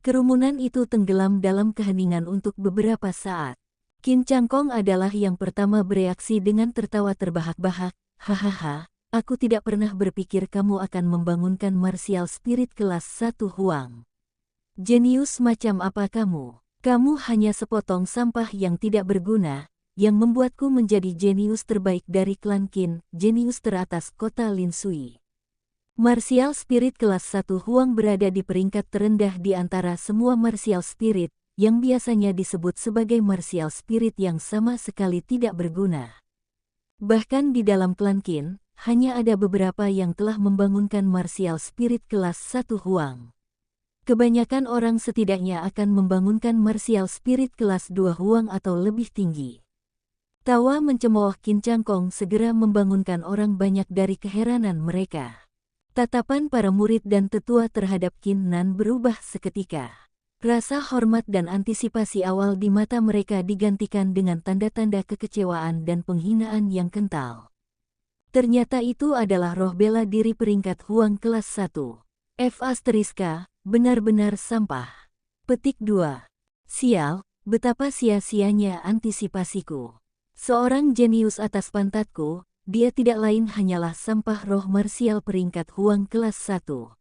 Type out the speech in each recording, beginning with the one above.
Kerumunan itu tenggelam dalam keheningan untuk beberapa saat. Qin Changkong adalah yang pertama bereaksi dengan tertawa terbahak-bahak. Hahaha, aku tidak pernah berpikir kamu akan membangunkan martial spirit kelas 1 Huang. Jenius macam apa kamu? Kamu hanya sepotong sampah yang tidak berguna, yang membuatku menjadi jenius terbaik dari klan Qin, jenius teratas kota Lin Sui. Martial Spirit kelas 1 Huang berada di peringkat terendah di antara semua Martial Spirit, yang biasanya disebut sebagai Martial Spirit yang sama sekali tidak berguna. Bahkan di dalam klan Qin, hanya ada beberapa yang telah membangunkan Martial Spirit kelas 1 Huang. Kebanyakan orang setidaknya akan membangunkan Martial Spirit kelas 2 Huang atau lebih tinggi. Tawa mencemooh Qin Changkong segera membangunkan orang banyak dari keheranan mereka. Tatapan para murid dan tetua terhadap Qin Nan berubah seketika. Rasa hormat dan antisipasi awal di mata mereka digantikan dengan tanda-tanda kekecewaan dan penghinaan yang kental. Ternyata itu adalah roh bela diri peringkat Huang kelas 1. Benar-benar sampah. Petik 2. Sial, betapa sia-sianya antisipasiku. Seorang jenius atas pantatku, dia tidak lain hanyalah sampah roh marsial peringkat Huang kelas 1.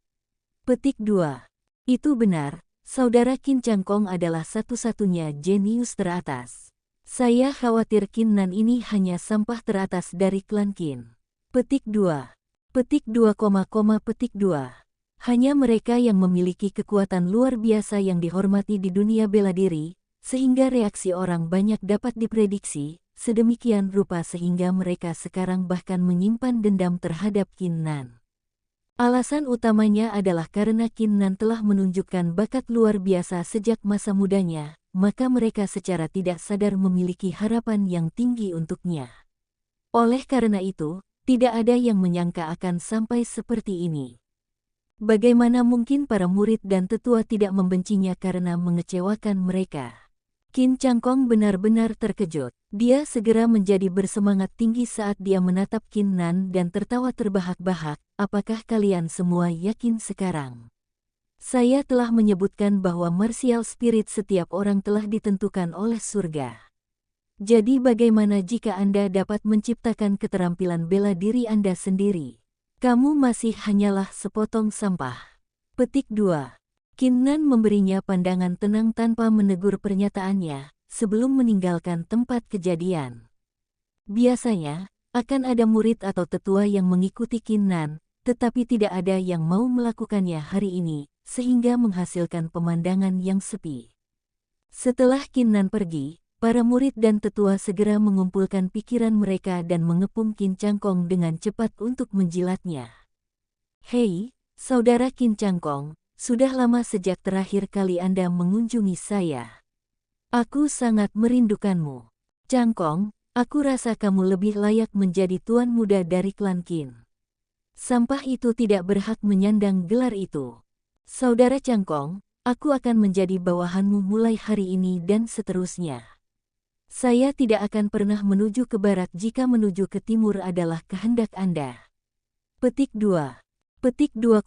Petik 2. Itu benar, saudara Qin Changkong adalah satu-satunya jenius teratas. Saya khawatir Qin Nan ini hanya sampah teratas dari klan Qin. Petik 2. Petik 2, petik 2. Hanya mereka yang memiliki kekuatan luar biasa yang dihormati di dunia bela diri, sehingga reaksi orang banyak dapat diprediksi. Sedemikian rupa sehingga mereka sekarang bahkan menyimpan dendam terhadap Qin Nan. Alasan utamanya adalah karena Qin Nan telah menunjukkan bakat luar biasa sejak masa mudanya, maka mereka secara tidak sadar memiliki harapan yang tinggi untuknya. Oleh karena itu, tidak ada yang menyangka akan sampai seperti ini. Bagaimana mungkin para murid dan tetua tidak membencinya karena mengecewakan mereka? Qin Changkong benar-benar terkejut. Dia segera menjadi bersemangat tinggi saat dia menatap Qin Nan dan tertawa terbahak-bahak. Apakah kalian semua yakin sekarang? Saya telah menyebutkan bahwa martial spirit setiap orang telah ditentukan oleh surga. Jadi bagaimana jika Anda dapat menciptakan keterampilan bela diri Anda sendiri? Kamu masih hanyalah sepotong sampah. Petik 2. Qin Nan memberinya pandangan tenang tanpa menegur pernyataannya sebelum meninggalkan tempat kejadian. Biasanya, akan ada murid atau tetua yang mengikuti Qin Nan, tetapi tidak ada yang mau melakukannya hari ini, sehingga menghasilkan pemandangan yang sepi. Setelah Qin Nan pergi, para murid dan tetua segera mengumpulkan pikiran mereka dan mengepung Qin Changkong dengan cepat untuk menjilatnya. Hei, saudara Qin Changkong, sudah lama sejak terakhir kali Anda mengunjungi saya. Aku sangat merindukanmu. Changkong, aku rasa kamu lebih layak menjadi tuan muda dari klan Qin. Sampah itu tidak berhak menyandang gelar itu. Saudara Changkong, aku akan menjadi bawahanmu mulai hari ini dan seterusnya. Saya tidak akan pernah menuju ke barat jika menuju ke timur adalah kehendak Anda. Petik 2. Petik 2,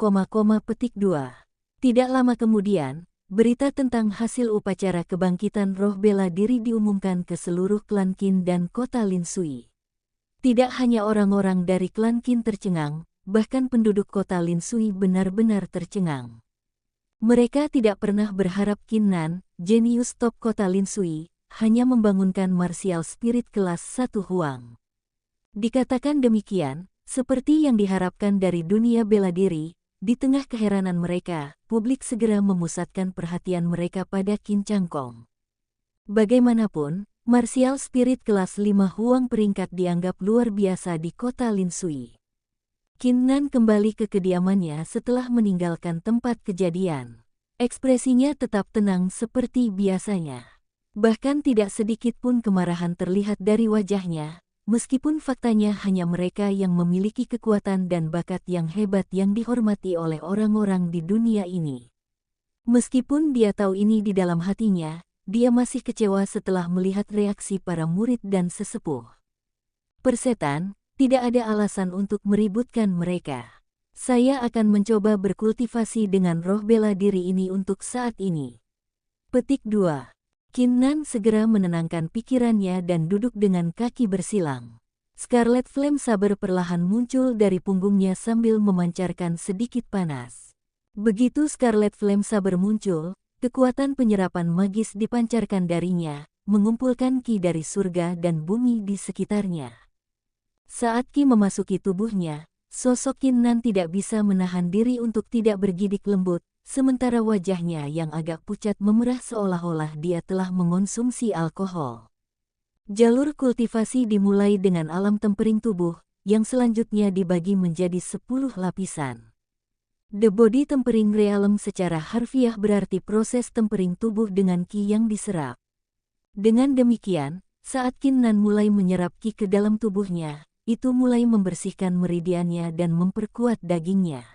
petik 2. Tidak lama kemudian, berita tentang hasil upacara kebangkitan roh bela diri diumumkan ke seluruh klan Qin dan kota Lin Sui. Tidak hanya orang-orang dari klan Qin tercengang, bahkan penduduk kota Lin Sui benar-benar tercengang. Mereka tidak pernah berharap Qin Nan, jenius top kota Lin Sui, hanya membangunkan martial spirit kelas 1 Huang. Dikatakan demikian, seperti yang diharapkan dari dunia bela diri, di tengah keheranan mereka, publik segera memusatkan perhatian mereka pada Qin Changkong. Bagaimanapun, martial spirit kelas 5 Huang peringkat dianggap luar biasa di kota Lin Sui. Qin Nan kembali ke kediamannya setelah meninggalkan tempat kejadian. Ekspresinya tetap tenang seperti biasanya. Bahkan tidak sedikit pun kemarahan terlihat dari wajahnya. Meskipun faktanya hanya mereka yang memiliki kekuatan dan bakat yang hebat yang dihormati oleh orang-orang di dunia ini. Meskipun dia tahu ini di dalam hatinya, dia masih kecewa setelah melihat reaksi para murid dan sesepuh. Persetan, tidak ada alasan untuk meributkan mereka. Saya akan mencoba berkultivasi dengan roh bela diri ini untuk saat ini. Petik 2. Qin Nan segera menenangkan pikirannya dan duduk dengan kaki bersilang. Scarlet Flame Saber perlahan muncul dari punggungnya sambil memancarkan sedikit panas. Begitu Scarlet Flame Saber muncul, kekuatan penyerapan magis dipancarkan darinya, mengumpulkan ki dari surga dan bumi di sekitarnya. Saat ki memasuki tubuhnya, sosok Qin Nan tidak bisa menahan diri untuk tidak bergidik lembut, sementara wajahnya yang agak pucat memerah seolah-olah dia telah mengonsumsi alkohol. Jalur kultivasi dimulai dengan alam tempering tubuh, yang selanjutnya dibagi menjadi 10 lapisan. The Body Tempering Realm secara harfiah berarti proses tempering tubuh dengan ki yang diserap. Dengan demikian, saat Qin Nan mulai menyerap ki ke dalam tubuhnya, itu mulai membersihkan meridiannya dan memperkuat dagingnya.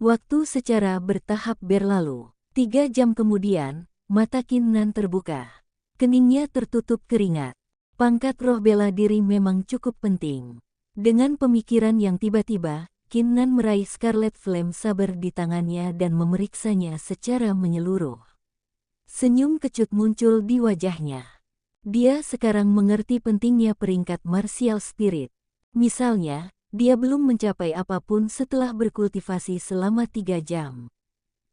Waktu secara bertahap berlalu. 3 jam kemudian, mata Qin Nan terbuka. Keningnya tertutup keringat. Pangkat roh bela diri memang cukup penting. Dengan pemikiran yang tiba-tiba, Qin Nan meraih Scarlet Flame Saber di tangannya dan memeriksanya secara menyeluruh. Senyum kecut muncul di wajahnya. Dia sekarang mengerti pentingnya peringkat martial spirit. Misalnya, dia belum mencapai apapun setelah berkultivasi selama 3 jam.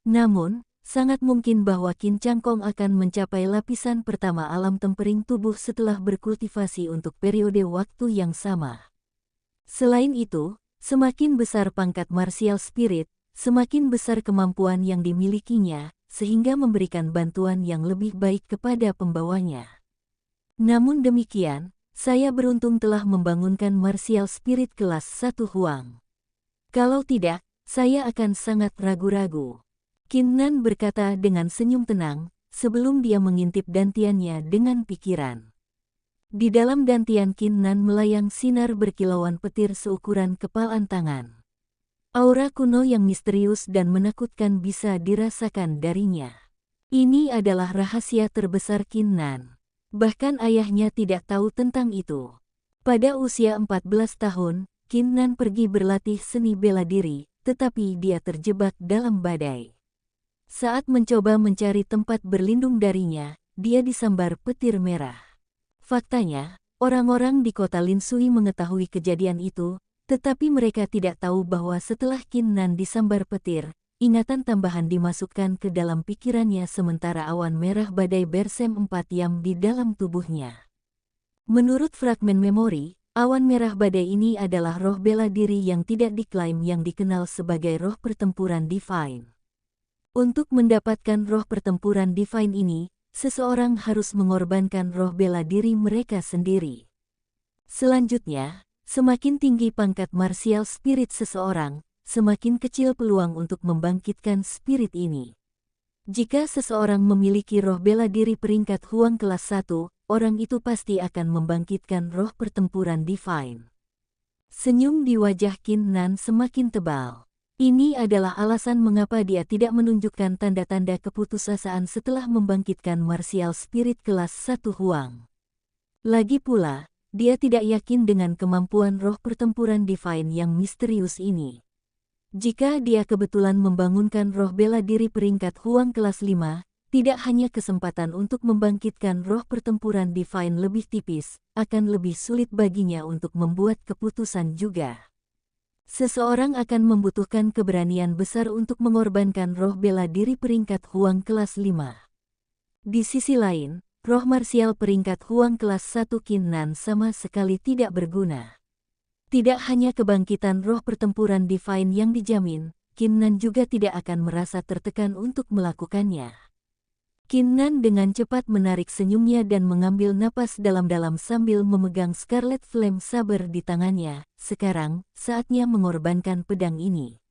Namun, sangat mungkin bahwa Qin Cangkong akan mencapai lapisan pertama alam tempering tubuh setelah berkultivasi untuk periode waktu yang sama. Selain itu, semakin besar pangkat martial spirit, semakin besar kemampuan yang dimilikinya, sehingga memberikan bantuan yang lebih baik kepada pembawanya. Namun demikian, saya beruntung telah membangunkan martial spirit kelas 1 Huang. Kalau tidak, saya akan sangat ragu-ragu. Qin Nan berkata dengan senyum tenang, sebelum dia mengintip dantiannya dengan pikiran. Di dalam dantian Qin Nan melayang sinar berkilauan petir seukuran kepalan tangan. Aura kuno yang misterius dan menakutkan bisa dirasakan darinya. Ini adalah rahasia terbesar Qin Nan. Bahkan ayahnya tidak tahu tentang itu. Pada usia 14 tahun, Qin Nan pergi berlatih seni bela diri, tetapi dia terjebak dalam badai. Saat mencoba mencari tempat berlindung darinya, dia disambar petir merah. Faktanya, orang-orang di kota Linsui mengetahui kejadian itu, tetapi mereka tidak tahu bahwa setelah Qin Nan disambar petir, ingatan tambahan dimasukkan ke dalam pikirannya sementara awan merah badai bersem 4 yam di dalam tubuhnya. Menurut fragmen memori, awan merah badai ini adalah roh bela diri yang tidak diklaim yang dikenal sebagai roh pertempuran divine. Untuk mendapatkan roh pertempuran divine ini, seseorang harus mengorbankan roh bela diri mereka sendiri. Selanjutnya, semakin tinggi pangkat martial spirit seseorang, semakin kecil peluang untuk membangkitkan spirit ini. Jika seseorang memiliki roh bela diri peringkat Huang kelas 1, orang itu pasti akan membangkitkan roh pertempuran divine. Senyum di wajah Qin Nan semakin tebal. Ini adalah alasan mengapa dia tidak menunjukkan tanda-tanda keputusasaan setelah membangkitkan martial spirit kelas 1 Huang. Lagi pula, dia tidak yakin dengan kemampuan roh pertempuran divine yang misterius ini. Jika dia kebetulan membangunkan roh bela diri peringkat Huang kelas 5, tidak hanya kesempatan untuk membangkitkan roh pertempuran divine lebih tipis, akan lebih sulit baginya untuk membuat keputusan juga. Seseorang akan membutuhkan keberanian besar untuk mengorbankan roh bela diri peringkat Huang kelas 5. Di sisi lain, roh marsial peringkat Huang kelas 1 Qin Nan sama sekali tidak berguna. Tidak hanya kebangkitan roh pertempuran divine yang dijamin, Qin Nan juga tidak akan merasa tertekan untuk melakukannya. Qin Nan dengan cepat menarik senyumnya dan mengambil napas dalam-dalam sambil memegang Scarlet Flame Saber di tangannya. Sekarang, saatnya mengorbankan pedang ini.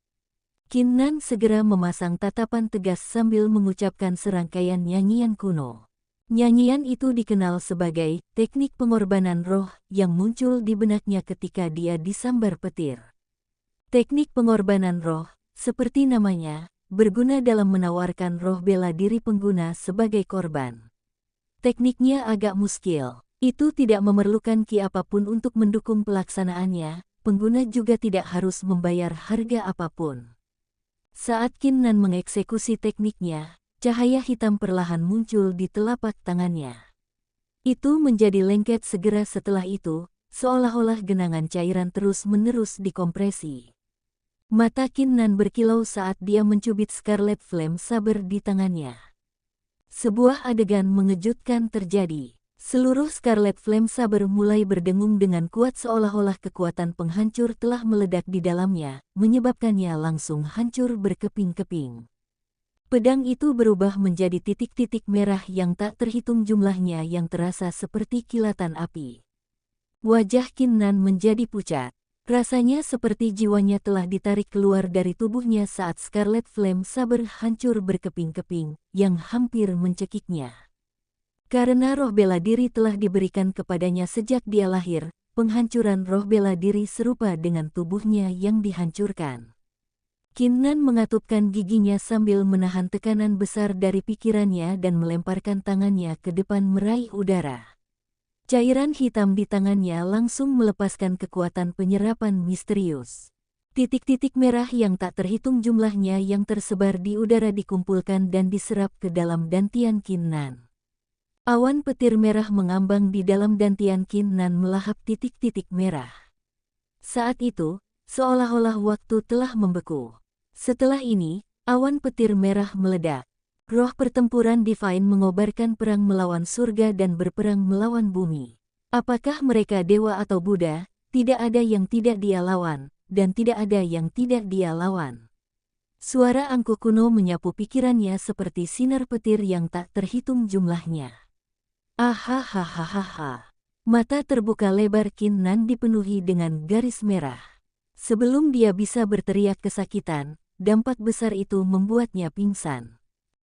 Qin Nan segera memasang tatapan tegas sambil mengucapkan serangkaian nyanyian kuno. Nyanyian itu dikenal sebagai teknik pengorbanan roh yang muncul di benaknya ketika dia disambar petir. Teknik pengorbanan roh, seperti namanya, berguna dalam menawarkan roh bela diri pengguna sebagai korban. Tekniknya agak muskil. Itu tidak memerlukan ki apapun untuk mendukung pelaksanaannya, pengguna juga tidak harus membayar harga apapun. Saat Qin Nan mengeksekusi tekniknya, cahaya hitam perlahan muncul di telapak tangannya. Itu menjadi lengket segera setelah itu, seolah-olah genangan cairan terus-menerus dikompresi. Mata Qin Nan berkilau saat dia mencubit Scarlet Flame Saber di tangannya. Sebuah adegan mengejutkan terjadi. Seluruh Scarlet Flame Saber mulai berdengung dengan kuat seolah-olah kekuatan penghancur telah meledak di dalamnya, menyebabkannya langsung hancur berkeping-keping. Pedang itu berubah menjadi titik-titik merah yang tak terhitung jumlahnya yang terasa seperti kilatan api. Wajah Qin Nan menjadi pucat. Rasanya seperti jiwanya telah ditarik keluar dari tubuhnya saat Scarlet Flame Saber hancur berkeping-keping, yang hampir mencekiknya. Karena roh bela diri telah diberikan kepadanya sejak dia lahir, penghancuran roh bela diri serupa dengan tubuhnya yang dihancurkan. Qin Nan mengatupkan giginya sambil menahan tekanan besar dari pikirannya dan melemparkan tangannya ke depan meraih udara. Cairan hitam di tangannya langsung melepaskan kekuatan penyerapan misterius. Titik-titik merah yang tak terhitung jumlahnya yang tersebar di udara dikumpulkan dan diserap ke dalam dantian Qin Nan. Awan petir merah mengambang di dalam dantian Qin Nan melahap titik-titik merah. Saat itu, seolah-olah waktu telah membeku. Setelah ini, awan petir merah meledak. Roh pertempuran Divine mengobarkan perang melawan surga dan berperang melawan bumi. Apakah mereka dewa atau Buddha? Tidak ada yang tidak dia lawan, dan tidak ada yang tidak dia lawan. Suara angkuh kuno menyapu pikirannya seperti sinar petir yang tak terhitung jumlahnya. Ahahahaha. Mata terbuka lebar Qin Nan dipenuhi dengan garis merah. Sebelum dia bisa berteriak kesakitan, dampak besar itu membuatnya pingsan.